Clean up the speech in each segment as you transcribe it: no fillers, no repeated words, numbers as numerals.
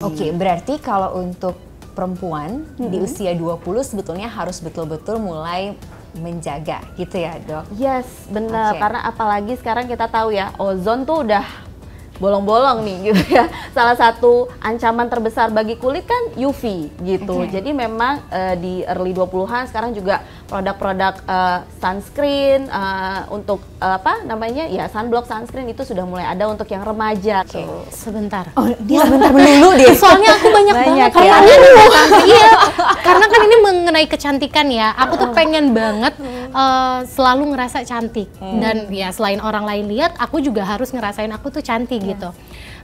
Oke, berarti kalau untuk perempuan di usia 20 sebetulnya harus betul-betul mulai menjaga gitu ya, Dok? Yes, benar. Karena apalagi sekarang kita tahu ya, ozon tuh udah bolong-bolong nih gitu ya. Salah satu ancaman terbesar bagi kulit kan UV gitu. Jadi memang di early 20-an sekarang juga produk-produk sunscreen untuk apa namanya ya, sunblock, sunscreen itu sudah mulai ada untuk yang remaja. Tuh. Sebentar. Oh, dia sebentar melulu deh. Soalnya aku banyak banget ya. Iya, karena kan ini mengenai kecantikan ya. Aku tuh pengen banget selalu ngerasa cantik. Dan ya selain orang lain lihat, aku juga harus ngerasain aku tuh cantik gitu.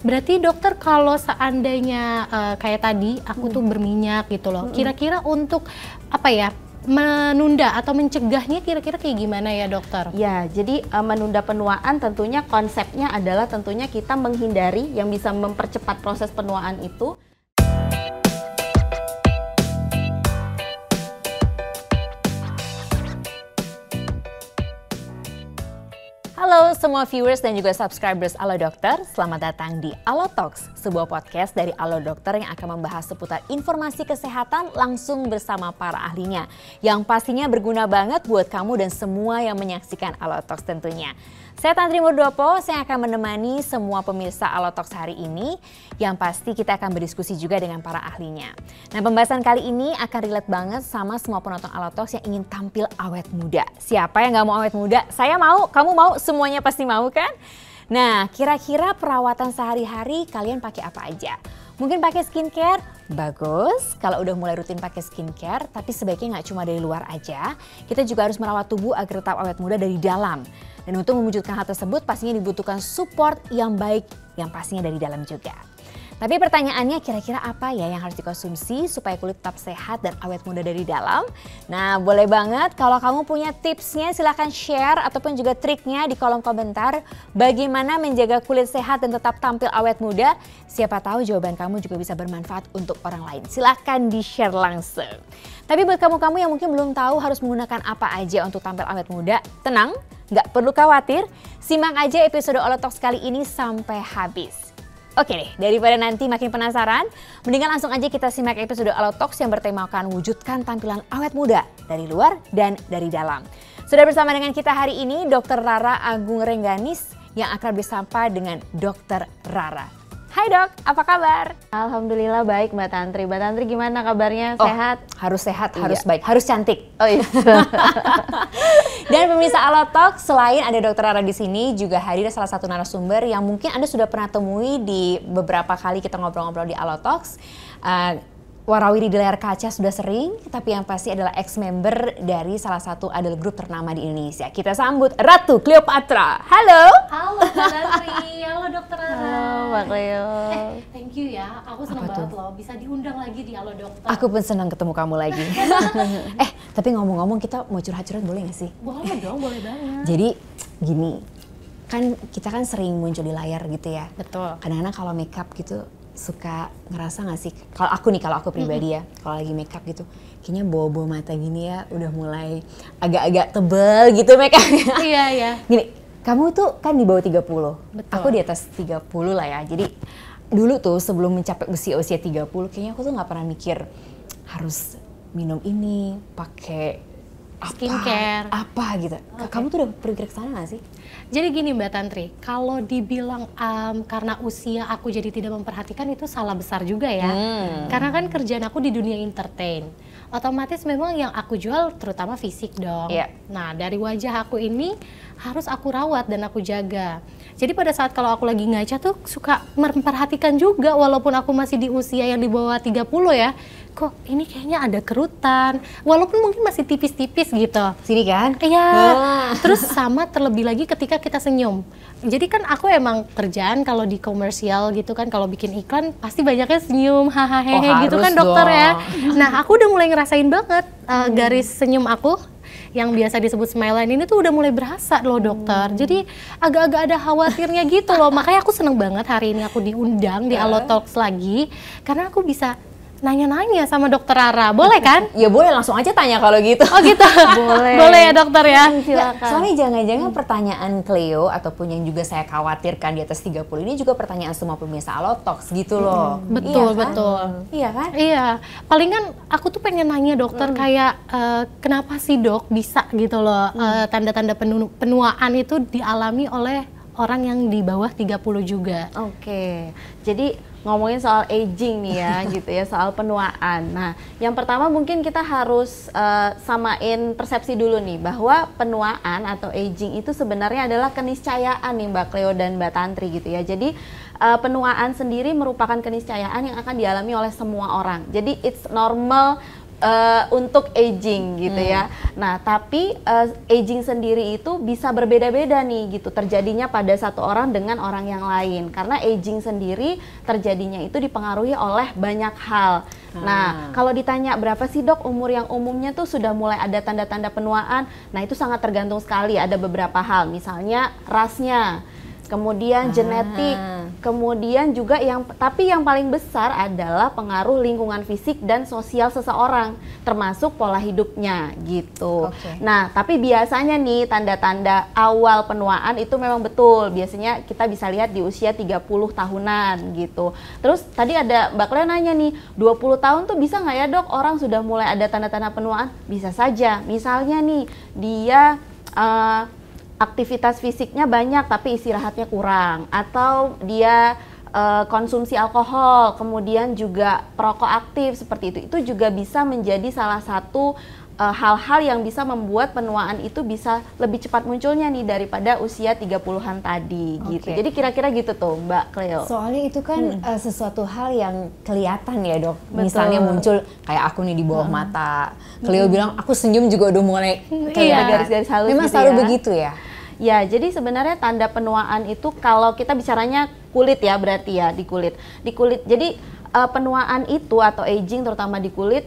Berarti dokter kalau seandainya kayak tadi aku tuh berminyak gitu loh. Kira-kira untuk apa ya? Menunda atau mencegahnya kira-kira kayak gimana ya dokter? Ya, jadi menunda penuaan tentunya konsepnya adalah tentunya kita menghindari yang bisa mempercepat proses penuaan itu. Halo semua viewers dan juga subscribers Alo Dokter, selamat datang di Alo Talks, sebuah podcast dari Alo Dokter yang akan membahas seputar informasi kesehatan langsung bersama para ahlinya, yang pastinya berguna banget buat kamu dan semua yang menyaksikan Alo Talks tentunya. Saya Tantri Murdopo, saya akan menemani semua pemirsa Alo Talks hari ini, yang pasti kita akan berdiskusi juga dengan para ahlinya. Nah, pembahasan kali ini akan relate banget sama semua penonton Alo Talks yang ingin tampil awet muda. Siapa yang nggak mau awet muda? Saya mau, kamu mau, semuanya pasti mau kan? Nah, kira-kira perawatan sehari-hari kalian pakai apa aja? Mungkin pakai skincare? Bagus, kalau udah mulai rutin pakai skincare, tapi sebaiknya nggak cuma dari luar aja. Kita juga harus merawat tubuh agar tetap awet muda dari dalam. Dan untuk mewujudkan hal tersebut pastinya dibutuhkan support yang baik, yang pastinya dari dalam juga. Tapi pertanyaannya kira-kira apa ya yang harus dikonsumsi supaya kulit tetap sehat dan awet muda dari dalam? Nah, boleh banget kalau kamu punya tipsnya silahkan share ataupun juga triknya di kolom komentar. Bagaimana menjaga kulit sehat dan tetap tampil awet muda? Siapa tahu jawaban kamu juga bisa bermanfaat untuk orang lain. Silahkan di-share langsung. Tapi buat kamu-kamu yang mungkin belum tahu harus menggunakan apa aja untuk tampil awet muda, tenang, nggak perlu khawatir. Simak aja episode Alo Talks kali ini sampai habis. Oke deh, daripada nanti makin penasaran, mendingan langsung aja kita simak episode Alo Talks yang bertemakan wujudkan tampilan awet muda dari luar dan dari dalam. Sudah bersama dengan kita hari ini Dr. Rara Agung Rengganis yang akrab disapa dengan Dr. Rara. Hai dok, apa kabar? Alhamdulillah baik Mbak Tantri. Mbak Tantri gimana kabarnya? Sehat? Harus sehat, harus baik, harus cantik. Oh iya. Dan pemirsa Alo Talks, selain ada Dr. Rara di sini, juga hadir salah satu narasumber yang mungkin Anda sudah pernah temui di beberapa kali kita ngobrol-ngobrol di Alo Talks. Warawiri di layar kaca sudah sering, tapi yang pasti adalah ex-member dari salah satu idol group ternama di Indonesia. Kita sambut Ratu Cleopatra. Halo. Halo Mbak Tantri, halo Dokter Rara. Halo Mbak Cleo. Thank you ya, aku senang banget loh bisa diundang lagi di Alo Dokter. Aku pun senang ketemu kamu lagi. Tapi ngomong-ngomong kita mau curhat-curhat boleh gak sih? Boleh dong, boleh banget. Jadi gini, kan kita kan sering muncul di layar gitu ya. Betul. Kadang-kadang kalau makeup gitu suka ngerasa gak sih, kalau aku pribadi ya, kalau lagi makeup gitu, kayaknya bau-bau mata gini ya, udah mulai agak-agak tebel gitu makeupnya. Iya, iya. Gini, kamu tuh kan di bawah 30, Betul. aku di atas 30 lah ya, jadi dulu tuh sebelum mencapai usia 30, kayaknya aku tuh gak pernah mikir harus minum ini, pakai Skincare. apa gitu. Kamu tuh udah berpikir ke sana gak sih? Jadi gini Mbak Tantri, kalau dibilang karena usia aku jadi tidak memperhatikan itu salah besar juga ya. Karena kan kerjaan aku di dunia entertain. Otomatis memang yang aku jual terutama fisik dong. Iya. Nah dari wajah aku ini harus aku rawat dan aku jaga. Jadi pada saat kalau aku lagi ngaca tuh suka memperhatikan juga walaupun aku masih di usia yang di bawah 30 ya. Kok ini kayaknya ada kerutan, walaupun mungkin masih tipis-tipis gitu. Sini kan? Iya, terus sama terlebih lagi ketika kita senyum. Jadi kan aku emang kerjaan kalau di komersial gitu kan, kalau bikin iklan pasti banyaknya senyum, hahaha gitu kan dokter dong. ya. Nah aku udah mulai ngerasain banget garis senyum aku yang biasa disebut smile line ini tuh udah mulai berasa loh dokter. Jadi agak-agak ada khawatirnya gitu loh. Makanya aku seneng banget hari ini aku diundang di Alo Talks lagi, karena aku bisa nanya-nanya sama dokter Rara. Boleh kan? Ya boleh, langsung aja tanya kalau gitu. Oh gitu? Boleh. Boleh ya dokter ya? Silakan. Soalnya jangan-jangan pertanyaan Cleo ataupun yang juga saya khawatirkan di atas 30 ini juga pertanyaan semua pemirsa Allotalks gitu loh. Betul, Iya kan? betul. Iya kan? Iya, paling kan aku tuh pengen nanya dokter kayak kenapa sih dok bisa gitu loh tanda-tanda penuaan itu dialami oleh orang yang di bawah 30 juga. Oke, jadi ngomongin soal aging nih ya, gitu ya, soal penuaan. Nah, yang pertama mungkin kita harus samain persepsi dulu nih, bahwa penuaan atau aging itu sebenarnya adalah keniscayaan nih Mbak Cleo dan Mbak Tantri gitu ya. Jadi penuaan sendiri merupakan keniscayaan yang akan dialami oleh semua orang. Jadi it's normal untuk aging gitu ya. Nah, tapi aging sendiri itu bisa berbeda-beda nih gitu, terjadinya pada satu orang dengan orang yang lain. Karena aging sendiri terjadinya itu dipengaruhi oleh banyak hal. Nah, kalau ditanya berapa sih dok umur yang umumnya tuh sudah mulai ada tanda-tanda penuaan, nah itu sangat tergantung sekali, ada beberapa hal, misalnya rasnya, kemudian genetik, kemudian juga tapi yang paling besar adalah pengaruh lingkungan fisik dan sosial seseorang, termasuk pola hidupnya gitu. Nah, tapi biasanya nih tanda-tanda awal penuaan itu memang betul, biasanya kita bisa lihat di usia 30 tahunan gitu. Terus tadi ada Mbak Cleo nanya nih, 20 tahun tuh bisa nggak ya dok orang sudah mulai ada tanda-tanda penuaan? Bisa saja, misalnya nih dia aktivitas fisiknya banyak tapi istirahatnya kurang, atau dia konsumsi alkohol, kemudian juga perokok aktif seperti itu juga bisa menjadi salah satu hal-hal yang bisa membuat penuaan itu bisa lebih cepat munculnya nih daripada usia 30-an tadi gitu. Jadi kira-kira gitu tuh Mbak Cleo. Soalnya itu kan sesuatu hal yang kelihatan ya dok. Misalnya muncul kayak aku nih di bawah mata. Cleo bilang aku senyum juga udah mulai kayak garis-garis halus. Memang gitu selalu ya. begitu ya? Ya, jadi sebenarnya tanda penuaan itu kalau kita bicaranya kulit ya, berarti ya di kulit. Jadi penuaan itu atau aging terutama di kulit,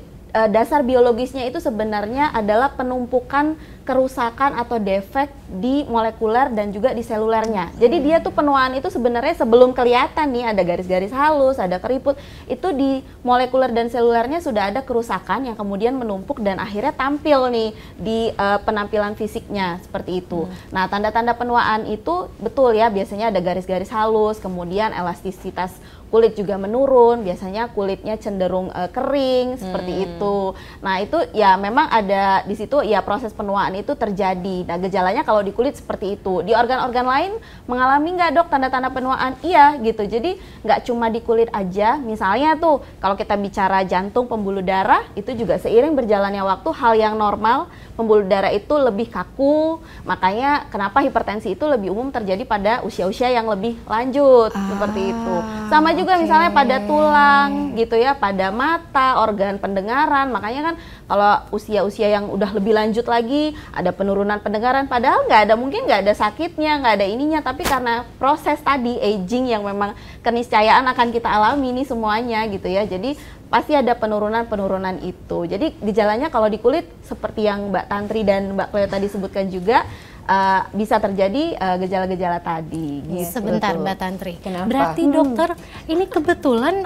dasar biologisnya itu sebenarnya adalah penumpukan kerusakan atau defek di molekuler dan juga di selulernya. Jadi dia tuh penuaan itu sebenarnya sebelum kelihatan nih ada garis-garis halus, ada keriput, itu di molekuler dan selulernya sudah ada kerusakan yang kemudian menumpuk dan akhirnya tampil nih di penampilan fisiknya seperti itu. Nah, tanda-tanda penuaan itu betul ya, biasanya ada garis-garis halus, kemudian elastisitas kulit juga menurun, biasanya kulitnya cenderung kering seperti itu. Nah, itu ya memang ada di situ ya proses penuaan itu terjadi. Nah, gejalanya kalau di kulit seperti itu. Di organ-organ lain mengalami nggak dok tanda-tanda penuaan? Iya gitu. Jadi nggak cuma di kulit aja. Misalnya tuh kalau kita bicara jantung, pembuluh darah itu juga seiring berjalannya waktu hal yang normal, pembuluh darah itu lebih kaku. Makanya kenapa hipertensi itu lebih umum terjadi pada usia-usia yang lebih lanjut seperti itu. Sama juga misalnya pada tulang gitu ya, pada mata, organ pendengaran. Makanya kan kalau usia-usia yang udah lebih lanjut lagi ada penurunan pendengaran, padahal mungkin nggak ada sakitnya, nggak ada ininya, tapi karena proses tadi aging yang memang keniscayaan akan kita alami nih semuanya gitu ya. Jadi pasti ada penurunan itu. Jadi gejalanya kalau di kulit seperti yang Mbak Tantri dan Mbak Cleo tadi sebutkan juga bisa terjadi gejala-gejala tadi. Gitu. Sebentar Mbak Tantri. Kenapa? Berarti dokter, ini kebetulan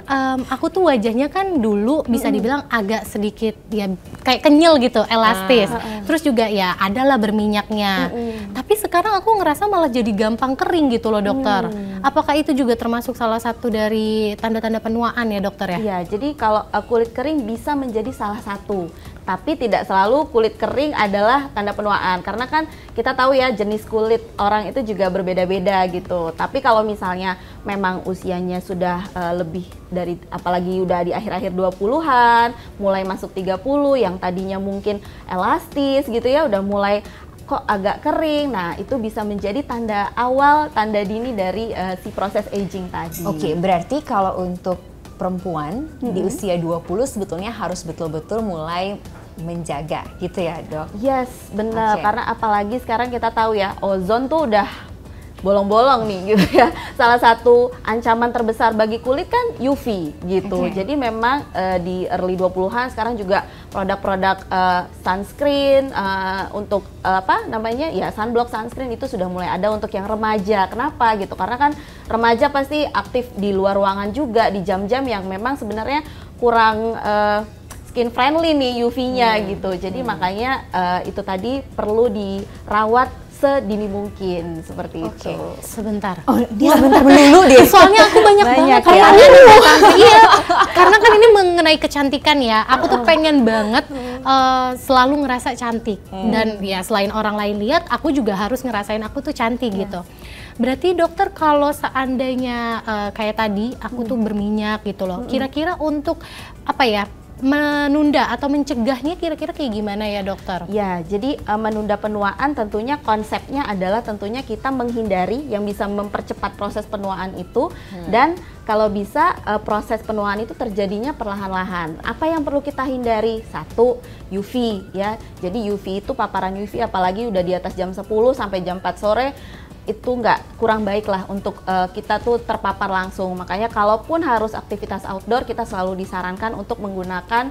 aku tuh wajahnya kan dulu bisa dibilang agak sedikit ya kayak kenyal gitu, elastis. Terus juga ya adalah berminyaknya. Tapi sekarang aku ngerasa malah jadi gampang kering gitu loh dokter. Apakah itu juga termasuk salah satu dari tanda-tanda penuaan ya dokter ya? Iya, jadi kalau kulit kering bisa menjadi salah satu. Tapi tidak selalu kulit kering adalah tanda penuaan, karena kan kita tahu ya jenis kulit orang itu juga berbeda-beda gitu. Tapi kalau misalnya memang usianya sudah lebih dari, apalagi udah di akhir-akhir 20-an, mulai masuk 30 yang tadinya mungkin elastis gitu ya, udah mulai kok agak kering. Nah, itu bisa menjadi tanda awal, tanda dini dari si proses aging tadi. Oke, berarti kalau untuk perempuan di usia 20 sebetulnya harus betul-betul mulai menjaga gitu ya dok? Yes, benar. Karena apalagi sekarang kita tahu ya, ozon tuh udah bolong-bolong nih gitu ya. Salah satu ancaman terbesar bagi kulit kan UV gitu. Jadi memang di early 20-an sekarang juga produk-produk sunscreen untuk apa namanya ya, sunblock, sunscreen itu sudah mulai ada untuk yang remaja. Kenapa gitu? Karena kan remaja pasti aktif di luar ruangan juga di jam-jam yang memang sebenarnya kurang skin friendly nih UV-nya gitu. Jadi makanya itu tadi perlu dirawat sedini mungkin seperti itu. Sebentar. Oh, dia sebentar melulu deh. Soalnya aku banyak banget ya. Iya, karena kan ini mengenai kecantikan ya. Aku tuh pengen banget selalu ngerasa cantik. Dan ya selain orang lain lihat, aku juga harus ngerasain aku tuh cantik gitu. Berarti dokter kalau seandainya kayak tadi aku tuh berminyak gitu loh. Kira-kira untuk apa ya? Menunda atau mencegahnya kira-kira kayak gimana ya dokter? Ya, jadi menunda penuaan tentunya konsepnya adalah tentunya kita menghindari yang bisa mempercepat proses penuaan itu dan kalau bisa proses penuaan itu terjadinya perlahan-lahan. Apa yang perlu kita hindari? Satu, UV ya. Jadi UV itu paparan UV apalagi udah di atas jam 10 sampai jam 4 sore itu nggak kurang baik lah untuk kita tuh terpapar langsung. Makanya kalaupun harus aktivitas outdoor kita selalu disarankan untuk menggunakan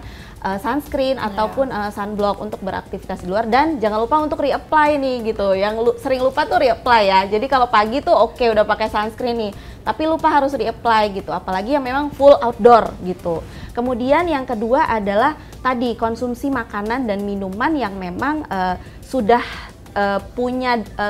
sunscreen ataupun sunblock untuk beraktivitas di luar dan jangan lupa untuk reapply nih gitu. Yang sering lupa tuh reapply ya. Jadi kalau pagi tuh oke udah pakai sunscreen nih, tapi lupa harus reapply gitu. Apalagi yang memang full outdoor gitu. Kemudian yang kedua adalah tadi konsumsi makanan dan minuman yang memang sudah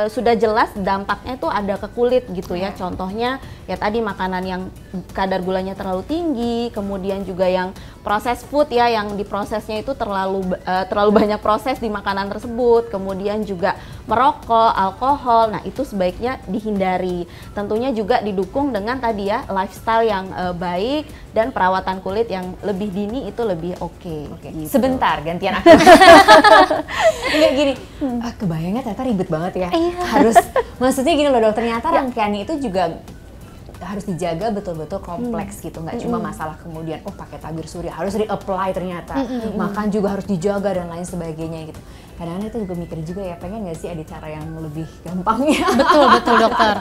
sudah jelas dampaknya itu ada ke kulit gitu ya. Contohnya ya tadi makanan yang kadar gulanya terlalu tinggi, kemudian juga yang processed food ya yang diprosesnya itu terlalu banyak proses di makanan tersebut, kemudian juga merokok, alkohol. Nah, itu sebaiknya dihindari. Tentunya juga didukung dengan tadi ya lifestyle yang baik dan perawatan kulit yang lebih dini itu lebih oke. Gitu. Sebentar, gantian aku. Enggak gini, kebayangnya ternyata ribet banget ya. Harus, maksudnya gini loh dok, ternyata rangkaiannya itu juga harus dijaga betul-betul kompleks gitu, nggak cuma masalah kemudian pakai tabir surya harus reapply ternyata, makan juga harus dijaga dan lain sebagainya gitu. Kadang-kadang itu juga mikir juga ya, pengen nggak sih ada cara yang lebih gampangnya? Betul dokter.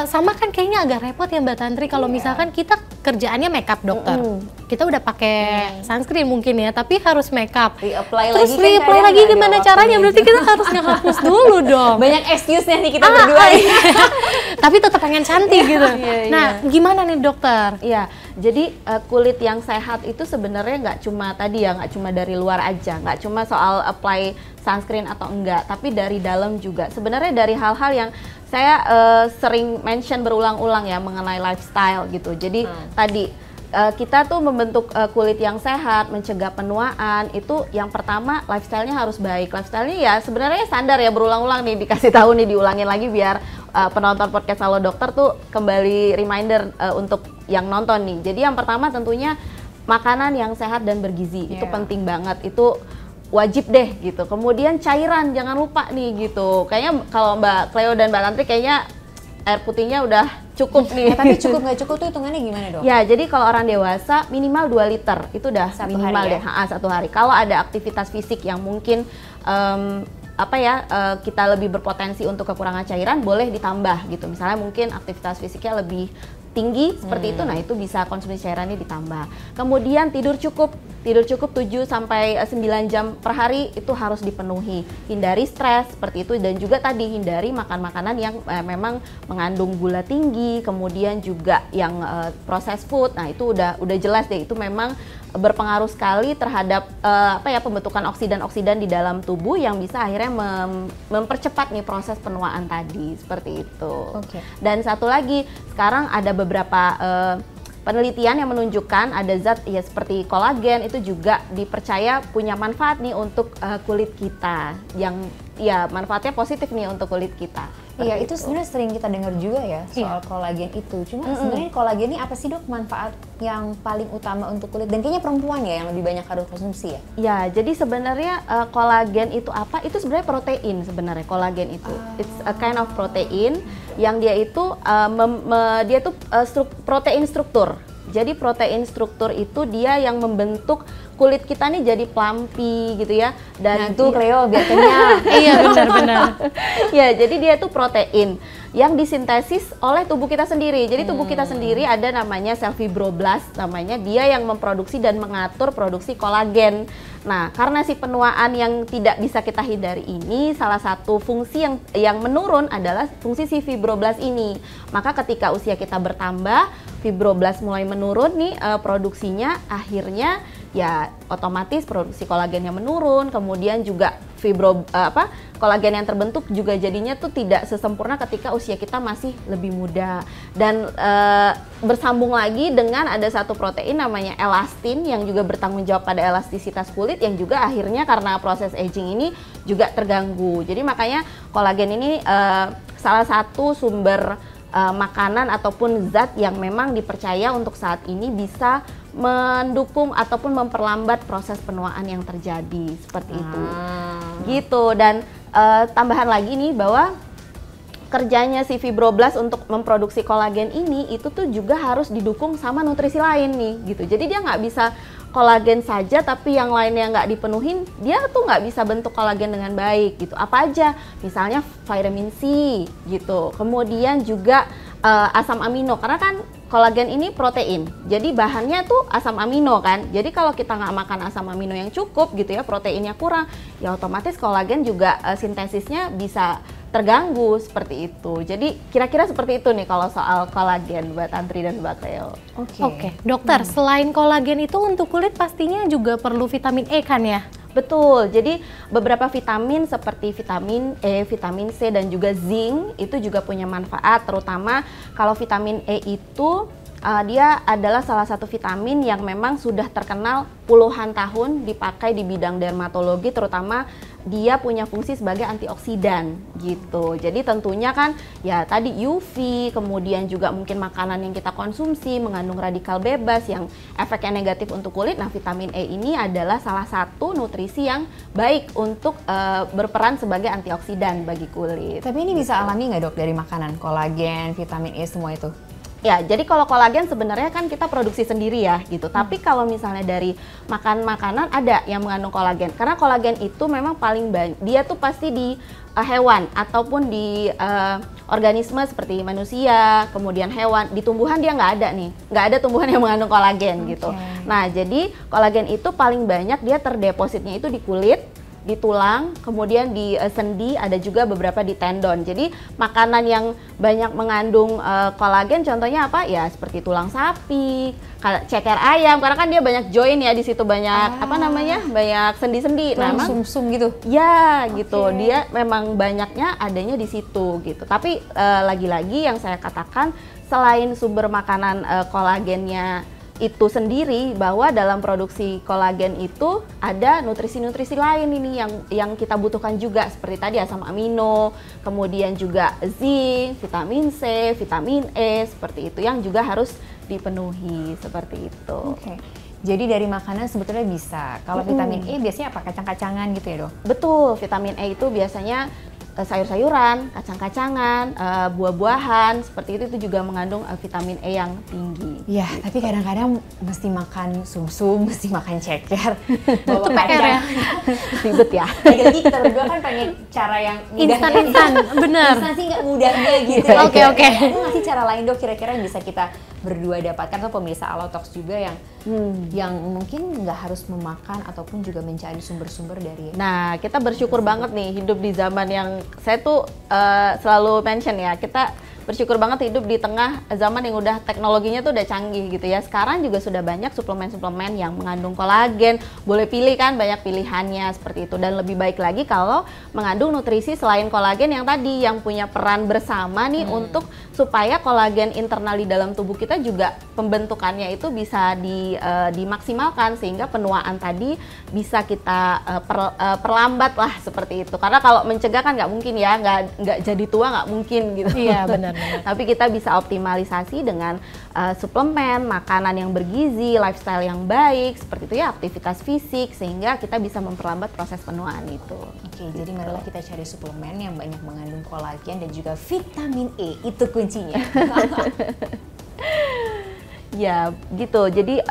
Sama kan kayaknya agak repot ya Mbak Tantri kalau misalkan kita kerjaannya makeup dokter. Kita udah pakai sunscreen mungkin ya, tapi harus makeup. Terus reapply lagi gimana caranya? Berarti kita harus ngehapus dulu dong. Banyak excuse-nya nih kita berdua. Tapi tetap pengen cantik gitu. Nah, gimana nih dokter? Iya, jadi kulit yang sehat itu sebenarnya nggak cuma tadi ya, nggak cuma dari luar aja, nggak cuma soal apply sunscreen atau enggak, tapi dari dalam juga. Sebenarnya dari hal-hal yang saya sering mention berulang-ulang ya mengenai lifestyle gitu. Jadi tadi kita tuh membentuk kulit yang sehat, mencegah penuaan, itu yang pertama lifestyle-nya harus baik. Lifestyle-nya ya sebenarnya standar ya, berulang-ulang nih dikasih tahu nih, diulangin lagi biar penonton podcast Halo Dokter tuh kembali reminder untuk yang nonton nih. Jadi yang pertama tentunya makanan yang sehat dan bergizi, itu penting banget, itu wajib deh gitu. Kemudian cairan jangan lupa nih gitu. Kayaknya kalau Mbak Cleo dan Mbak Tantri kayaknya air putihnya udah cukup nih. Tapi cukup nggak cukup tuh hitungannya gimana dok? Ya, jadi kalau orang dewasa minimal 2 liter itu udah minimal deh, satu hari. Kalau ada aktivitas fisik yang mungkin kita lebih berpotensi untuk kekurangan cairan, boleh ditambah gitu. Misalnya mungkin aktivitas fisiknya lebih tinggi seperti itu, nah itu bisa konsumsi cairannya ditambah. Kemudian tidur cukup 7 sampai 9 jam per hari itu harus dipenuhi. Hindari stres seperti itu, dan juga tadi hindari makan makanan yang memang mengandung gula tinggi, kemudian juga yang processed food. Nah, itu udah jelas deh, itu memang berpengaruh sekali terhadap pembentukan oksidan-oksidan di dalam tubuh yang bisa akhirnya mempercepat nih proses penuaan tadi, seperti itu. Dan satu lagi, sekarang ada beberapa penelitian yang menunjukkan ada zat ya seperti kolagen itu juga dipercaya punya manfaat nih untuk kulit kita, yang ya manfaatnya positif nih untuk kulit kita. Iya, itu sebenarnya sering kita dengar juga ya soal kolagen itu. Cuma sebenarnya kolagen ini apa sih dok, manfaat yang paling utama untuk kulit? Dan kayaknya perempuan ya yang lebih banyak harus konsumsi ya? Ya, jadi sebenarnya kolagen itu apa? Itu sebenarnya protein sebenarnya, kolagen itu. It's a kind of protein yang dia itu protein struktur. Jadi protein struktur itu dia yang membentuk kulit kita nih jadi plumpy gitu ya. Dan itu Cleo biar kenyang. Iya, benar-benar. Ya, jadi dia itu protein yang disintesis oleh tubuh kita sendiri. Jadi tubuh kita sendiri ada namanya sel fibroblast, namanya dia yang memproduksi dan mengatur produksi kolagen. Nah, karena si penuaan yang tidak bisa kita hindari ini, salah satu fungsi yang menurun adalah fungsi si fibroblast ini. Maka ketika usia kita bertambah, fibroblast mulai menurun nih produksinya, akhirnya ya otomatis produksi kolagennya menurun, kemudian juga kolagen yang terbentuk juga jadinya tuh tidak sesempurna ketika usia kita masih lebih muda. Dan bersambung lagi dengan ada satu protein namanya elastin yang juga bertanggung jawab pada elastisitas kulit, yang juga akhirnya karena proses aging ini juga terganggu. Jadi makanya kolagen ini salah satu sumber makanan ataupun zat yang memang dipercaya untuk saat ini bisa mendukung ataupun memperlambat proses penuaan yang terjadi seperti itu. Gitu. Dan tambahan lagi nih bahwa kerjanya si fibroblast untuk memproduksi kolagen ini itu tuh juga harus didukung sama nutrisi lain nih gitu. Jadi dia nggak bisa kolagen saja tapi yang lainnya nggak dipenuhin, dia tuh nggak bisa bentuk kolagen dengan baik gitu. Apa aja? Misalnya vitamin C gitu. Kemudian juga asam amino, karena kan kolagen ini protein, jadi bahannya tuh asam amino kan. Jadi kalau kita nggak makan asam amino yang cukup gitu ya, proteinnya kurang, ya otomatis kolagen juga sintesisnya bisa terganggu seperti itu. Jadi kira-kira seperti itu nih kalau soal kolagen buat Antri dan Mbak Cleo. Oke. Dokter, selain kolagen itu untuk kulit pastinya juga perlu vitamin E kan ya? Betul, jadi beberapa vitamin seperti vitamin E, vitamin C, dan juga zinc itu juga punya manfaat, terutama kalau vitamin E itu dia adalah salah satu vitamin yang memang sudah terkenal puluhan tahun dipakai di bidang dermatologi, terutama dia punya fungsi sebagai antioksidan gitu. Jadi tentunya kan ya tadi UV, kemudian juga mungkin makanan yang kita konsumsi mengandung radikal bebas yang efeknya negatif untuk kulit. Nah, vitamin E ini adalah salah satu nutrisi yang baik untuk berperan sebagai antioksidan bagi kulit. Tapi ini bisa alami nggak dok dari makanan, kolagen, vitamin E semua itu? Ya, jadi kalau kolagen sebenarnya kan kita produksi sendiri ya gitu. Tapi kalau misalnya dari makan makanan ada yang mengandung kolagen. Karena kolagen itu memang paling banyak, dia tuh pasti di hewan ataupun di organisme seperti manusia, kemudian hewan. Di tumbuhan dia nggak ada nih, nggak ada tumbuhan yang mengandung kolagen gitu. Nah, jadi kolagen itu paling banyak dia terdepositnya itu di kulit, di tulang, kemudian di sendi, ada juga beberapa di tendon. Jadi makanan yang banyak mengandung kolagen contohnya apa? Ya seperti tulang sapi, ceker ayam, karena kan dia banyak join ya di situ, banyak banyak sendi-sendi. Tulang sumsum gitu. Ya, gitu. Dia memang banyaknya adanya di situ gitu. Tapi lagi-lagi yang saya katakan, selain sumber makanan kolagennya itu sendiri, bahwa dalam produksi kolagen itu ada nutrisi-nutrisi lain ini yang kita butuhkan juga, seperti tadi asam amino, kemudian juga zinc, vitamin C, vitamin E, seperti itu yang juga harus dipenuhi seperti itu. Jadi dari makanan sebetulnya bisa. Kalau vitamin E biasanya apa? Kacang-kacangan gitu ya dok? Betul, vitamin E itu biasanya sayur-sayuran, kacang-kacangan, buah-buahan, seperti itu juga mengandung vitamin E yang tinggi. Iya, gitu. Tapi kadang-kadang mesti makan sumsum, mesti makan ceker. Itu PR ya? Ribet ya. Lagi-lagi kita berdua kan pengen cara yang instan, bener. Instan sih nggak mudahnya gitu. Oke. Itu masih cara lain dok kira-kira yang bisa kita berdua dapatkan, atau pemirsa Allotox juga yang mungkin nggak harus memakan ataupun juga mencari sumber-sumber dari. Nah, kita bersyukur banget nih hidup di zaman yang saya tuh selalu mention ya, kita bersyukur banget hidup di tengah zaman yang udah teknologinya tuh udah canggih gitu ya. Sekarang juga sudah banyak suplemen-suplemen yang mengandung kolagen, boleh pilih kan, banyak pilihannya seperti itu. Dan lebih baik lagi kalau mengandung nutrisi selain kolagen yang tadi, yang punya peran bersama nih untuk supaya kolagen internal di dalam tubuh kita juga pembentukannya itu bisa dimaksimalkan, sehingga penuaan tadi bisa kita perlambat lah seperti itu. Karena kalau mencegah kan nggak mungkin ya, nggak jadi tua nggak mungkin gitu. Iya, benar. Tapi kita bisa optimalisasi dengan suplemen, makanan yang bergizi, lifestyle yang baik, seperti itu ya, aktivitas fisik, sehingga kita bisa memperlambat proses penuaan itu. Oke, jadi marilah kita cari suplemen yang banyak mengandung kolagen dan juga vitamin E, itu kuncinya. Ya, gitu. Jadi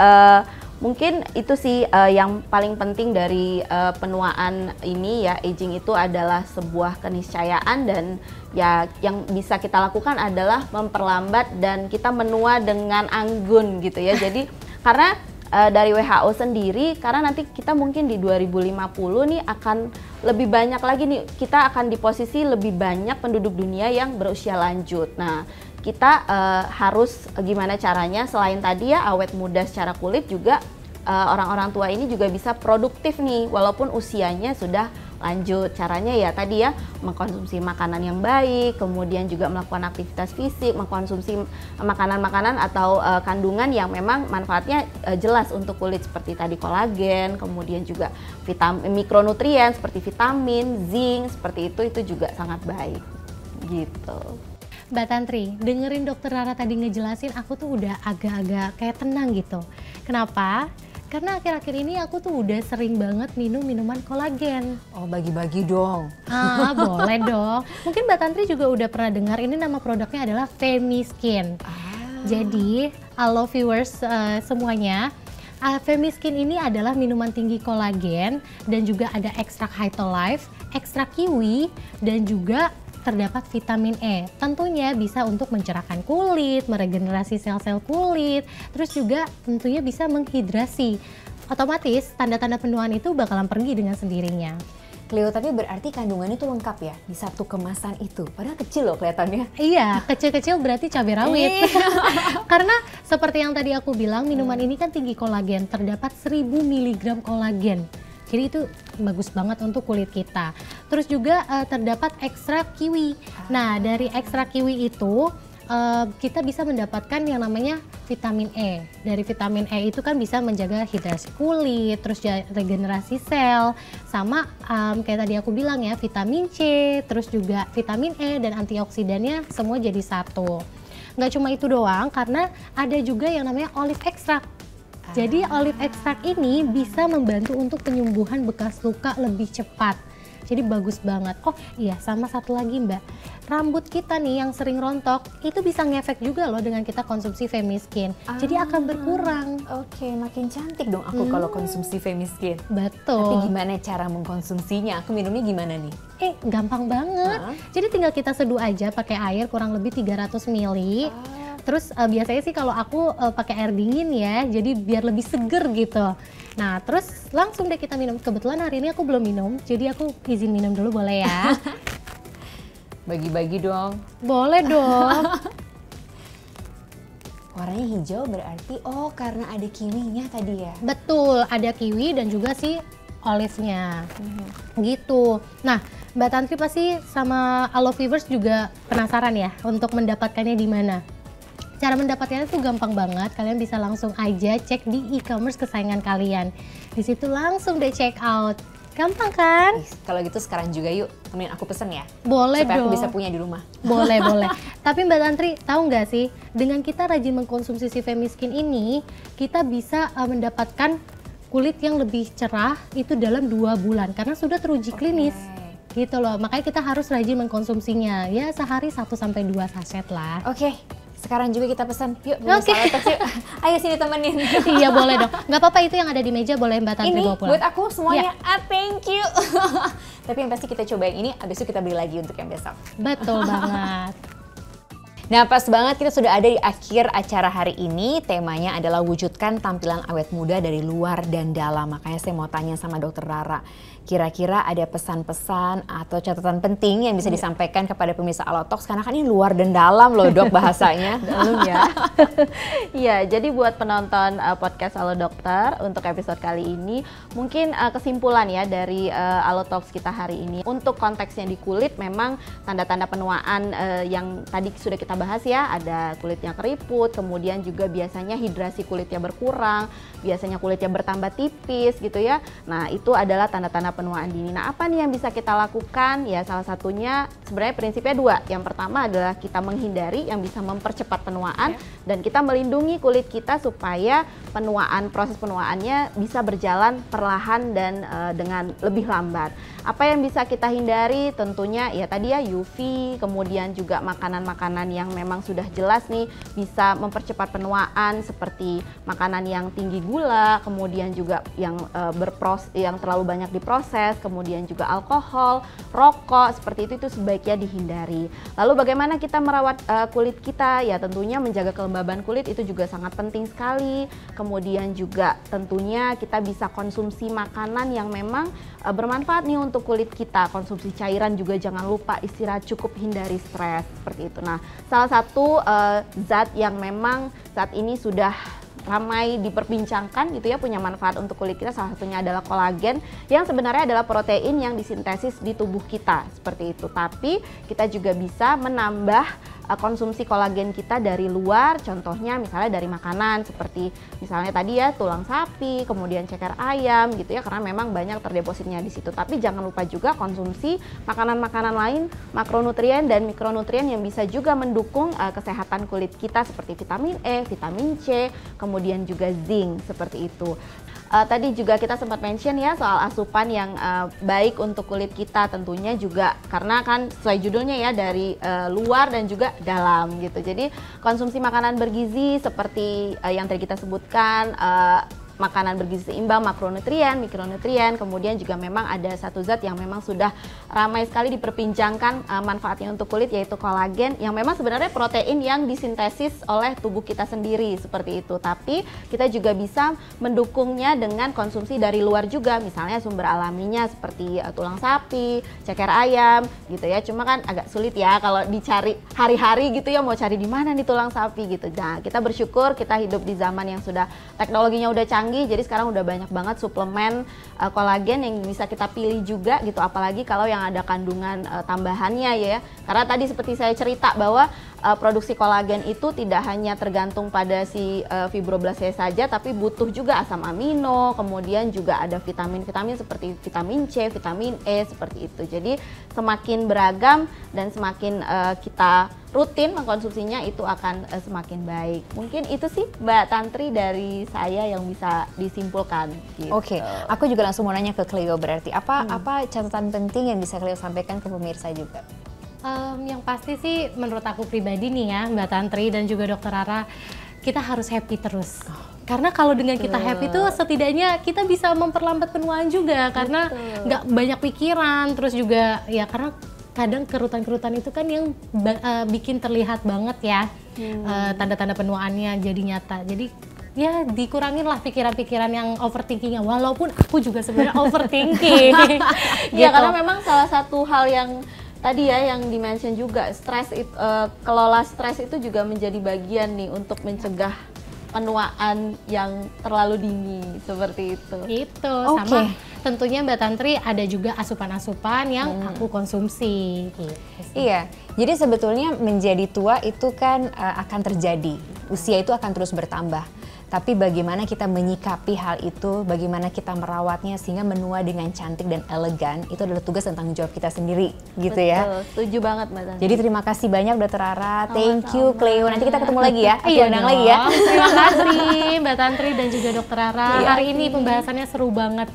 mungkin itu sih yang paling penting dari penuaan ini ya, aging itu adalah sebuah keniscayaan, dan ya yang bisa kita lakukan adalah memperlambat dan kita menua dengan anggun gitu ya. Jadi karena dari WHO sendiri, karena nanti kita mungkin di 2050 nih akan lebih banyak lagi nih, kita akan di posisi lebih banyak penduduk dunia yang berusia lanjut. Nah, kita harus gimana caranya selain tadi ya awet muda secara kulit juga orang-orang tua ini juga bisa produktif nih walaupun usianya sudah lanjut. Caranya ya tadi ya mengkonsumsi makanan yang baik, kemudian juga melakukan aktivitas fisik, mengkonsumsi makanan-makanan atau kandungan yang memang manfaatnya jelas untuk kulit seperti tadi kolagen, kemudian juga mikronutrien seperti vitamin, zinc, seperti itu juga sangat baik gitu. Mbak Tantri, dengerin dokter Rara tadi ngejelasin, aku tuh udah agak-agak kayak tenang gitu. Kenapa? Karena akhir-akhir ini aku tuh udah sering banget minum minuman kolagen. Oh, bagi-bagi dong. Boleh dong. Mungkin Mbak Tantri juga udah pernah dengar, ini nama produknya adalah Femiskin. Jadi, halo viewers semuanya, Femiskin ini adalah minuman tinggi kolagen dan juga ada ekstrak Hytolife, ekstrak kiwi, dan juga terdapat vitamin E. Tentunya bisa untuk mencerahkan kulit, meregenerasi sel-sel kulit, terus juga tentunya bisa menghidrasi. Otomatis tanda-tanda penuaan itu bakalan pergi dengan sendirinya. Cleo, tapi berarti kandungannya itu lengkap ya di satu kemasan itu. Padahal kecil loh kelihatannya. Iya, kecil-kecil berarti cabai rawit. Karena seperti yang tadi aku bilang, minuman ini kan tinggi kolagen, terdapat 1000 mg kolagen. Jadi itu bagus banget untuk kulit kita. Terus juga terdapat ekstrak kiwi. Nah, dari ekstrak kiwi itu kita bisa mendapatkan yang namanya vitamin E. Dari vitamin E itu kan bisa menjaga hidrasi kulit, terus regenerasi sel, sama kayak tadi aku bilang ya, vitamin C, terus juga vitamin E dan antioksidannya semua jadi satu. Nggak cuma itu doang, karena ada juga yang namanya olive extract. Jadi olive extract ini bisa membantu untuk penyembuhan bekas luka lebih cepat. Jadi bagus banget. Oh iya, sama satu lagi Mbak, rambut kita nih yang sering rontok itu bisa ngefek juga loh dengan kita konsumsi Femiskin. Jadi akan berkurang. Oke, makin cantik dong aku kalau konsumsi Femiskin. Betul. Tapi gimana cara mengkonsumsinya? Aku minumnya gimana nih? Gampang banget. Jadi tinggal kita seduh aja pakai air kurang lebih 300 ml. Terus biasanya sih kalau aku pakai air dingin ya, jadi biar lebih seger gitu. Nah terus langsung deh kita minum. Kebetulan hari ini aku belum minum, jadi aku izin minum dulu boleh ya? Bagi-bagi dong. Boleh dong. Warnanya hijau berarti karena ada kiwinya tadi ya? Betul, ada kiwi dan juga si olive-nya. Gitu. Nah Mbak Tantri pasti sama Alo Viewers juga penasaran ya untuk mendapatkannya di mana? Cara mendapatkannya tuh gampang banget, kalian bisa langsung aja cek di e-commerce kesayangan kalian. Di situ langsung deh check out. Gampang kan? Kalau gitu sekarang juga yuk, temenin aku pesen ya. Boleh supaya dong. Aku bisa punya di rumah. Boleh, boleh. Tapi Mbak Tantri, tahu nggak sih, dengan kita rajin mengkonsumsi si Femiskin ini, kita bisa mendapatkan kulit yang lebih cerah itu dalam 2 bulan karena sudah teruji klinis. Gitu loh, makanya kita harus rajin mengkonsumsinya. Ya sehari 1-2 saset lah. Oke. Sekarang juga kita pesan, yuk yuk. Ayo sini temenin. Iya boleh dong, nggak apa-apa itu yang ada di meja boleh Mbak Tantri bawa pulang. Ini buat aku semuanya, thank you. Tapi yang pasti kita coba yang ini, abis itu kita beli lagi untuk yang besok. Betul banget. Nah pas banget kita sudah ada di akhir acara hari ini, temanya adalah wujudkan tampilan awet muda dari luar dan dalam. Makanya saya mau tanya sama Dokter Rara, kira-kira ada pesan-pesan atau catatan penting yang bisa disampaikan kepada pemirsa Alotox, karena kan ini luar dan dalam loh dok bahasanya. Dalam ya. Iya, jadi buat penonton podcast Alo Dokter untuk episode kali ini, mungkin kesimpulan ya dari Alotox kita hari ini. Untuk konteksnya di kulit, memang tanda-tanda penuaan yang tadi sudah kita bahas ya, ada kulitnya keriput, kemudian juga biasanya hidrasi kulitnya berkurang, biasanya kulitnya bertambah tipis gitu ya. Nah itu adalah tanda-tanda penuaan dini. Nah apa nih yang bisa kita lakukan? Ya salah satunya sebenarnya prinsipnya 2. Yang pertama adalah kita menghindari yang bisa mempercepat penuaan dan kita melindungi kulit kita supaya proses penuaannya bisa berjalan perlahan dan dengan lebih lambat. Apa yang bisa kita hindari? Tentunya ya tadi ya UV, kemudian juga makanan-makanan yang memang sudah jelas nih bisa mempercepat penuaan seperti makanan yang tinggi gula, kemudian juga yang yang terlalu banyak diproses, kemudian juga alkohol, rokok, seperti itu sebaiknya dihindari. Lalu bagaimana kita merawat kulit kita? Ya tentunya menjaga kelembaban kulit itu juga sangat penting sekali. Kemudian juga tentunya kita bisa konsumsi makanan yang memang bermanfaat nih untuk kulit kita. Konsumsi cairan juga jangan lupa, istirahat cukup, hindari stres, seperti itu. Nah, salah satu zat yang memang saat ini sudah ramai diperbincangkan gitu ya, punya manfaat untuk kulit kita, salah satunya adalah kolagen yang sebenarnya adalah protein yang disintesis di tubuh kita seperti itu. Tapi kita juga bisa menambah konsumsi kolagen kita dari luar, contohnya misalnya dari makanan seperti misalnya tadi ya tulang sapi, kemudian ceker ayam gitu ya, karena memang banyak terdepositnya di situ. Tapi jangan lupa juga konsumsi makanan-makanan lain, makronutrien dan mikronutrien yang bisa juga mendukung kesehatan kulit kita seperti vitamin E, vitamin C, kemudian juga zinc seperti itu. Tadi juga kita sempat mention ya soal asupan yang baik untuk kulit kita, tentunya juga karena kan sesuai judulnya ya dari luar dan juga dalam gitu. Jadi konsumsi makanan bergizi seperti yang tadi kita sebutkan, makanan bergizi seimbang, makronutrien, mikronutrien, kemudian juga memang ada satu zat yang memang sudah ramai sekali diperbincangkan manfaatnya untuk kulit, yaitu kolagen, yang memang sebenarnya protein yang disintesis oleh tubuh kita sendiri seperti itu. Tapi kita juga bisa mendukungnya dengan konsumsi dari luar juga, misalnya sumber alaminya seperti tulang sapi, ceker ayam gitu ya. Cuma kan agak sulit ya kalau dicari hari-hari gitu ya, mau cari di mana nih tulang sapi gitu. Nah, kita bersyukur kita hidup di zaman yang sudah teknologinya udah canggih. Jadi sekarang udah banyak banget suplemen kolagen yang bisa kita pilih juga gitu, apalagi kalau yang ada kandungan tambahannya ya. Karena tadi seperti saya cerita bahwa produksi kolagen itu tidak hanya tergantung pada si fibroblasnya saja, tapi butuh juga asam amino, kemudian juga ada vitamin-vitamin seperti vitamin C, vitamin E seperti itu. Jadi semakin beragam dan semakin kita rutin mengkonsumsinya itu akan semakin baik. Mungkin itu sih Mbak Tantri dari saya yang bisa disimpulkan. Gitu. Oke, aku juga langsung mau nanya ke Cleo, berarti apa catatan penting yang bisa Cleo sampaikan ke pemirsa juga? Yang pasti sih menurut aku pribadi nih ya Mbak Tantri dan juga Dokter Rara, kita harus happy terus. Karena kalau dengan kita happy tuh setidaknya kita bisa memperlambat penuaan juga, karena nggak banyak pikiran, terus juga ya karena kadang kerutan-kerutan itu kan yang bikin terlihat banget ya tanda-tanda penuaannya jadi nyata. Jadi ya dikurangin lah pikiran-pikiran yang overthinkingnya, walaupun aku juga sebenarnya overthinking. Ya karena memang salah satu hal yang tadi ya yang dimention juga, stres kelola stres itu juga menjadi bagian nih untuk mencegah penuaan yang terlalu dini seperti itu. Itu sama tentunya Mbak Tantri ada juga asupan-asupan yang aku konsumsi. Gitu. Iya, jadi sebetulnya menjadi tua itu kan akan terjadi, usia itu akan terus bertambah. Tapi bagaimana kita menyikapi hal itu, bagaimana kita merawatnya sehingga menua dengan cantik dan elegan, itu adalah tugas dan tanggung jawab kita sendiri, gitu ya. Betul, setuju banget Mbak Tantri. Jadi terima kasih banyak Dokter Rara, thank you Cleo. Nanti kita ketemu lagi ya, aku undang lagi ya. Terima kasih Mbak Tantri dan juga Dokter Rara. Hari ini pembahasannya seru banget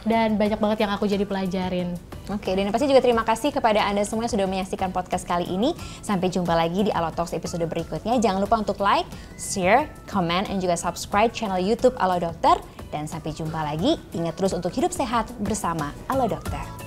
dan banyak banget yang aku jadi pelajarin. Oke, dan pasti juga terima kasih kepada Anda semua yang sudah menyaksikan podcast kali ini. Sampai jumpa lagi di Alotalks episode berikutnya. Jangan lupa untuk like, share, comment, dan juga subscribe channel YouTube Alo Dokter. Dan sampai jumpa lagi. Ingat terus untuk hidup sehat bersama Alo Dokter.